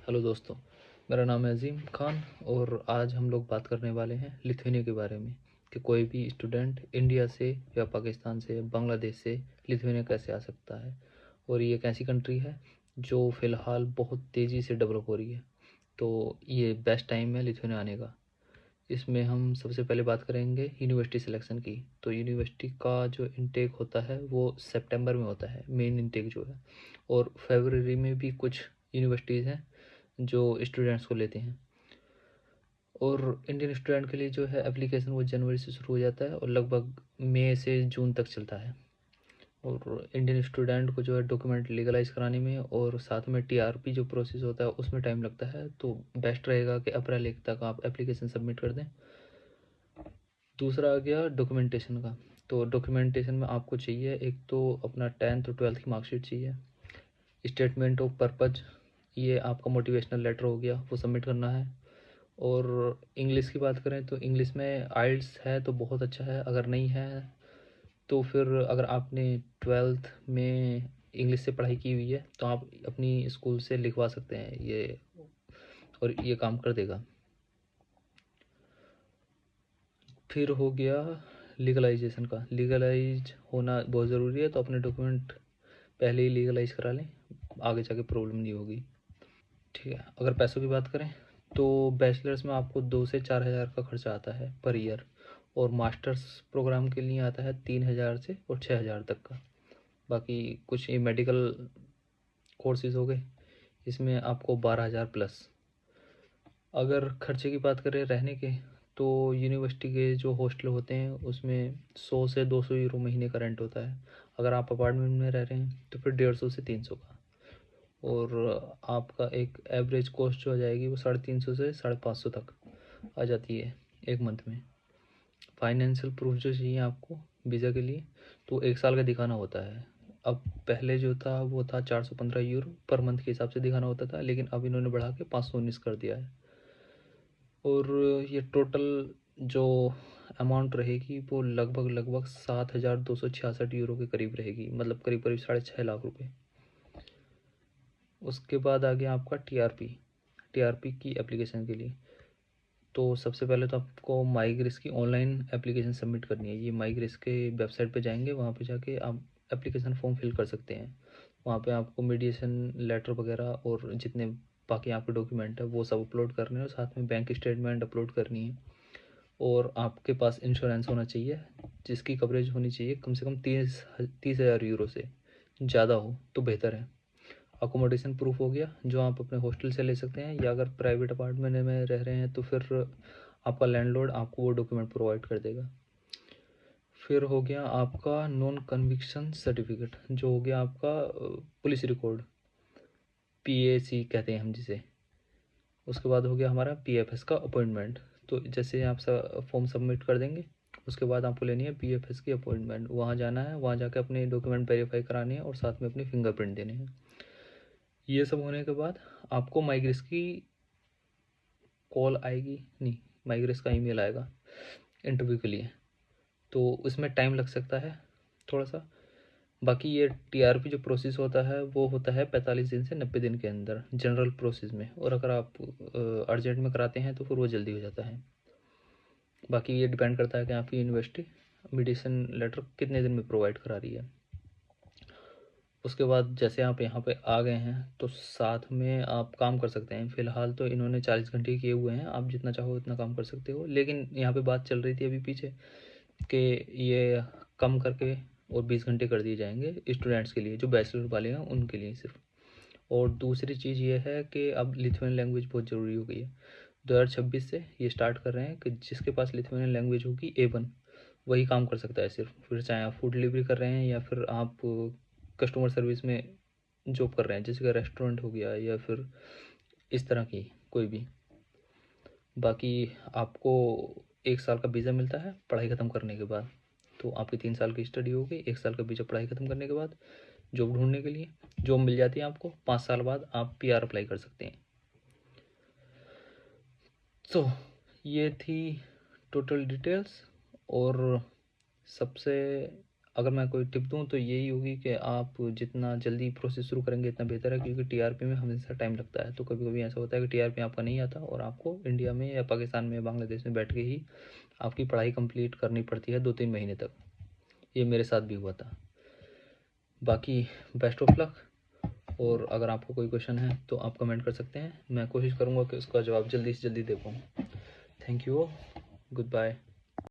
Hello दोस्तों, मेरा नाम है अज़ीम खान और आज हम लोग बात करने वाले हैं लिथुआनिया के बारे में कि कोई भी स्टूडेंट इंडिया से या पाकिस्तान से बांग्लादेश से लिथुआनिया कैसे आ सकता है। और ये एक ऐसी कंट्री है जो फ़िलहाल बहुत तेज़ी से डेवलप हो रही है, तो ये बेस्ट टाइम है लिथुआनिया आने का। इसमें हम सबसे पहले बात करेंगे यूनिवर्सिटी सिलेक्शन की। तो यूनिवर्सिटी का जो इनटेक होता है वो सितंबर में होता है, मेन इनटेक जो है, और फरवरी में भी कुछ यूनिवर्सिटीज़ हैं जो स्टूडेंट्स को लेते हैं। और इंडियन स्टूडेंट के लिए जो है एप्लीकेशन वो जनवरी से शुरू हो जाता है और लगभग मई से जून तक चलता है। और इंडियन स्टूडेंट को जो है डॉक्यूमेंट लीगलाइज कराने में और साथ में टीआरपी जो प्रोसेस होता है उसमें टाइम लगता है, तो बेस्ट रहेगा कि अप्रैल 1 तक आप एप्लीकेशन सबमिट कर दें। दूसरा आ गया डॉक्यूमेंटेशन का। तो डॉक्यूमेंटेशन में आपको चाहिए एक तो अपना 10th और 12th की मार्कशीट चाहिए, स्टेटमेंट ऑफ पर्पज, ये आपका मोटिवेशनल लेटर हो गया, वो सबमिट करना है। और इंग्लिश की बात करें तो इंग्लिश में आइल्स है तो बहुत अच्छा है, अगर नहीं है तो फिर अगर आपने 12th में इंग्लिश से पढ़ाई की हुई है तो आप अपनी स्कूल से लिखवा सकते हैं ये, और ये काम कर देगा। फिर हो गया लीगलाइजेशन का। लीगलाइज होना बहुत ज़रूरी है, तो अपने डॉक्यूमेंट पहले ही लीगलाइज करा लें, आगे जाके प्रॉब्लम नहीं होगी। ठीक है, अगर पैसों की बात करें तो बैचलर्स में आपको 2 से 4 हज़ार का खर्चा आता है पर ईयर, और मास्टर्स प्रोग्राम के लिए आता है 3 हज़ार से और 6 हज़ार तक का। बाकी कुछ ये मेडिकल कोर्सेज हो गए, इसमें आपको 12 हज़ार प्लस। अगर खर्चे की बात करें रहने के, तो यूनिवर्सिटी के जो हॉस्टल होते हैं उसमें 100 से 200 यूरो महीने का रेंट होता है। अगर आप अपार्टमेंट में रह रहे हैं तो फिर 150 से 300 का। और आपका एक एवरेज कॉस्ट जो आ जाएगी वो 350 से 550 तक आ जाती है एक मंथ में। फाइनेंशियल प्रूफ जो चाहिए आपको वीज़ा के लिए, तो 1 साल का दिखाना होता है। अब पहले जो था वो था 415 यूरो पर मंथ के हिसाब से दिखाना होता था, लेकिन अब इन्होंने बढ़ा के 519 कर दिया है। और ये टोटल जो अमाउंट रहेगी वो लगभग लगभग 7,266 यूरो के करीब रहेगी, मतलब करीब करीब 6.5 लाख रुपए। उसके बाद आ गया आपका टीआरपी की एप्लीकेशन के लिए। तो सबसे पहले तो आपको माईग्रेस की ऑनलाइन एप्लीकेशन सबमिट करनी है। ये माईग्रेस के वेबसाइट पे जाएंगे, वहाँ पे जाके आप एप्लीकेशन फॉर्म फिल कर सकते हैं। वहाँ पे आपको मीडिएशन लेटर वगैरह और जितने बाकी आपके डॉक्यूमेंट है वो सब अपलोड करने हैं, और साथ में बैंक स्टेटमेंट अपलोड करनी है। और आपके पास इंश्योरेंस होना चाहिए जिसकी कवरेज होनी चाहिए कम से कम 30,000 यूरो से ज़्यादा हो तो बेहतर है। अकोमोडेशन प्रूफ हो गया जो आप अपने हॉस्टल से ले सकते हैं, या अगर प्राइवेट अपार्टमेंट में रह रहे हैं तो फिर आपका लैंडलॉर्ड आपको वो डॉक्यूमेंट प्रोवाइड कर देगा। फिर हो गया आपका नॉन कन्विक्शन सर्टिफिकेट, जो हो गया आपका पुलिस रिकॉर्ड, पीएसी कहते हैं हम जिसे। उसके बाद हो गया हमारा पीएफएस का अपॉइंटमेंट। तो जैसे आप फॉर्म सबमिट कर देंगे उसके बाद आपको लेनी है पीएफएस की अपॉइंटमेंट। वहाँ जाना है, वहाँ जाकर अपने डॉक्यूमेंट वेरीफाई कराने हैं और साथ में अपने फिंगरप्रिंट देने हैं। ये सब होने के बाद आपको माइग्रेस की कॉल आएगी, नहीं, माइग्रेस का ईमेल आएगा इंटरव्यू के लिए। तो उसमें टाइम लग सकता है थोड़ा सा। बाकी ये टीआरपी जो प्रोसेस होता है वो होता है 45 दिन से 90 दिन के अंदर जनरल प्रोसेस में, और अगर आप अर्जेंट में कराते हैं तो फिर वो जल्दी हो जाता है। बाकी ये डिपेंड करता है कि आपकी यूनिवर्सिटी मेडिसिन लेटर कितने दिन में प्रोवाइड करा रही है। उसके बाद जैसे आप यहाँ पे आ गए हैं तो साथ में आप काम कर सकते हैं। फ़िलहाल तो इन्होंने 40 घंटे किए हुए हैं, आप जितना चाहो उतना काम कर सकते हो, लेकिन यहाँ पे बात चल रही थी अभी पीछे कि ये कम करके और 20 घंटे कर दिए जाएंगे स्टूडेंट्स के लिए, जो बैचलर वाले हैं उनके लिए सिर्फ। और दूसरी चीज़ ये है कि अब लिथुआनियन लैंग्वेज बहुत ज़रूरी हो गई है। 2026 से ये स्टार्ट कर रहे हैं कि जिसके पास लिथुआनियन लैंग्वेज होगी A1 वही काम कर सकता है सिर्फ। फिर चाहे आप फूड डिलीवरी कर रहे हैं या फिर आप कस्टमर सर्विस में जॉब कर रहे हैं, जैसे कि रेस्टोरेंट हो गया या फिर इस तरह की कोई भी। बाकी आपको 1 साल का वीज़ा मिलता है पढ़ाई ख़त्म करने के बाद। तो आपकी 3 साल की स्टडी हो गई, 1 साल का वीज़ा पढ़ाई ख़त्म करने के बाद जॉब ढूंढने के लिए जॉब मिल जाती है आपको। 5 साल बाद आप पीआर अप्लाई कर सकते हैं। तो ये थी टोटल डिटेल्स। और सबसे अगर मैं कोई टिप दूँ तो यही होगी कि आप जितना जल्दी प्रोसेस शुरू करेंगे इतना बेहतर है, क्योंकि टीआरपी में हमेशा टाइम लगता है। तो कभी-कभी ऐसा होता है कि टीआरपी आपका नहीं आता और आपको इंडिया में या पाकिस्तान में या बांग्लादेश में बैठ के ही आपकी पढ़ाई कंप्लीट करनी पड़ती है 2-3 महीने तक। ये मेरे साथ भी हुआ था। बाकी बेस्ट ऑफ लक, और अगर आपको कोई क्वेश्चन है तो आप कमेंट कर सकते हैं, मैं कोशिश करूँगा कि उसका जवाब जल्दी से जल्दी दे पाऊँ। Thank you, good bye.